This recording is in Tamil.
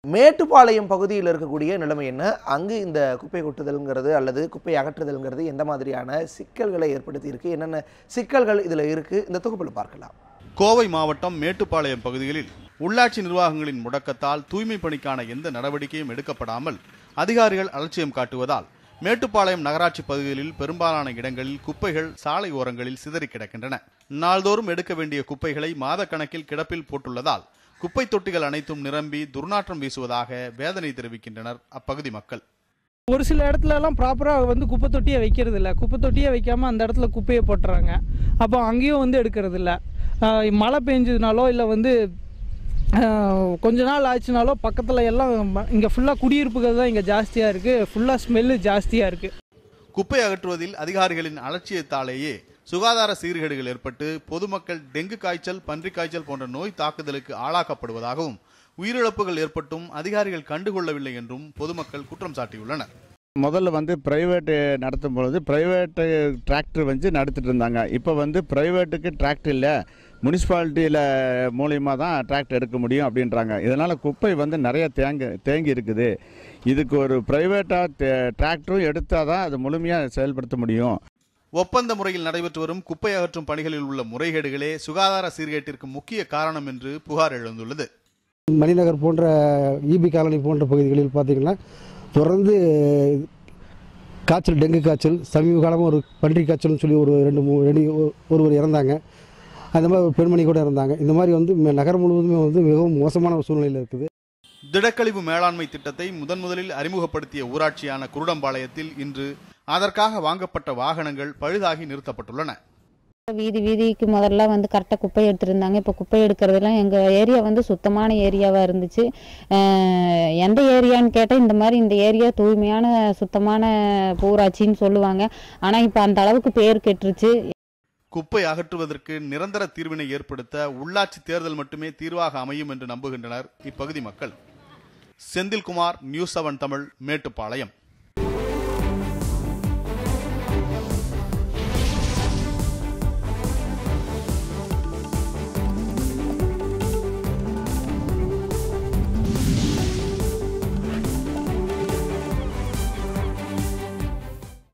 மேட்டுப்பாளையம் பகுதியில் இருக்கக்கூடிய நிலைமை என்ன? அங்கு இந்த குப்பை கொட்டுதல்ங்கிறது அல்லது குப்பை அகற்றுதல்ங்கிறது எந்த மாதிரியான சிக்கல்களை ஏற்படுத்தி இருக்கு? என்னென்ன சிக்கல்கள் இதில் இருக்கு? இந்த தொகுப்பில் பார்க்கலாம். கோவை மாவட்டம் மேட்டுப்பாளையம் பகுதிகளில் உள்ளாட்சி நிர்வாகங்களின் முடக்கத்தால் தூய்மை பணிக்கான எந்த நடவடிக்கையும் எடுக்கப்படாமல் அதிகாரிகள் அலட்சியம் காட்டுவதால் மேட்டுப்பாளையம் நகராட்சி பகுதிகளில் பெரும்பாலான இடங்களில் குப்பைகள் சாலை ஓரங்களில் சிதறி கிடக்கின்றன. நாள்தோறும் எடுக்க வேண்டிய குப்பைகளை மாத கணக்கில் கிடப்பில் போட்டுள்ளதால் குப்பை தொட்டிகள் அனைத்தும் நிரம்பி துர்நாற்றம் வீசுவதாக வேதனை தெரிவிக்கின்றனர் அப்பகுதி மக்கள். ஒரு சில இடத்துல எல்லாம் ப்ராப்பராக குப்பை தொட்டியை வைக்கிறது இல்லை. குப்பை தொட்டியை வைக்காமல் அந்த இடத்துல குப்பையை போட்டுறாங்க. அப்போ அங்கேயும் எடுக்கிறது இல்லை. மழை பெஞ்சதுனாலோ இல்லை கொஞ்ச நாள் ஆச்சுனாலோ பக்கத்தில் எல்லாம் இங்கே ஃபுல்லாக குடியிருப்புகள் தான் இங்கே ஜாஸ்தியாக இருக்குது. ஃபுல்லாக ஸ்மெல்லு ஜாஸ்தியாக இருக்குது. குப்பை அகற்றுவதில் அதிகாரிகளின் அலட்சியத்தாலேயே சுகாதார சீர்கேடுகள் ஏற்பட்டு பொதுமக்கள் டெங்கு காய்ச்சல், பன்றி காய்ச்சல் போன்ற நோய் தாக்குதலுக்கு ஆளாக்கப்படுவதாகவும் உயிரிழப்புகள் ஏற்பட்டும் அதிகாரிகள் கண்டுகொள்ளவில்லை என்றும் பொதுமக்கள் குற்றம் சாட்டியுள்ளனர். முதல்ல பிரைவேட்டு நடத்தும் பொழுது பிரைவேட்டு டிராக்டர் நடத்திட்டு இருந்தாங்க. இப்போ பிரைவேட்டுக்கு டிராக்டர் இல்லை, முனிசிபாலிட்டியில் மூலியமாக தான் டிராக்டர் எடுக்க முடியும் அப்படின்றாங்க. இதனால் குப்பை நிறைய தேங்கி இருக்குது. இதுக்கு ஒரு பிரைவேட்டாக டிராக்டரும் எடுத்தால் தான் அது முழுமையாக செயல்படுத்த முடியும். ஒப்பந்த முறையில் நடைபெற்று வரும் குப்பை அகற்றும் பணிகளில் உள்ள முறைகேடுகளே சுகாதார சீர்கேட்டிற்கு முக்கிய காரணம் என்று புகார் எழுந்துள்ளது. மணிநகர் போன்ற இபி காலனி போன்ற பகுதிகளில் பார்த்தீங்கன்னா தொடர்ந்து காய்ச்சல், டெங்கு காய்ச்சல், சமீப காலமாக ஒரு பன்றி காய்ச்சல்னு சொல்லி ஒருவர் இறந்தாங்க. அந்த மாதிரி ஒரு பெண்மணி கூட இறந்தாங்க. இந்த மாதிரி நகரம் முழுவதுமே மிகவும் மோசமான சூழ்நிலையில் இருக்குது. திடக்கழிவு மேலாண்மை திட்டத்தை முதலில் அறிமுகப்படுத்திய ஊராட்சியான குருடம்பாளையத்தில் இன்று அதற்காக வாங்கப்பட்ட வாகனங்கள் பழுதாகி நிறுத்தப்பட்டுள்ளன. வீதிக்கு முதல்ல கரெக்டாக குப்பை எடுத்துருந்தாங்க. இப்போ குப்பை எடுக்கிறதுலாம் எங்கள் ஏரியா சுத்தமான ஏரியாவாக இருந்துச்சு. எந்த ஏரியான்னு கேட்டால் இந்த ஏரியா தூய்மையான சுத்தமான ஊராட்சின்னு சொல்லுவாங்க. ஆனால் இப்போ அந்த அளவுக்கு பேர் கெட்டுருச்சு. குப்பை அகற்றுவதற்கு நிரந்தர தீர்வினை ஏற்படுத்த உள்ளாட்சி தேர்தல் மட்டுமே தீர்வாக அமையும் என்று நம்புகின்றனர் இப்பகுதி மக்கள். செந்தில்குமார், நியூஸ் 7 தமிழ், மேட்டுப்பாளையம்.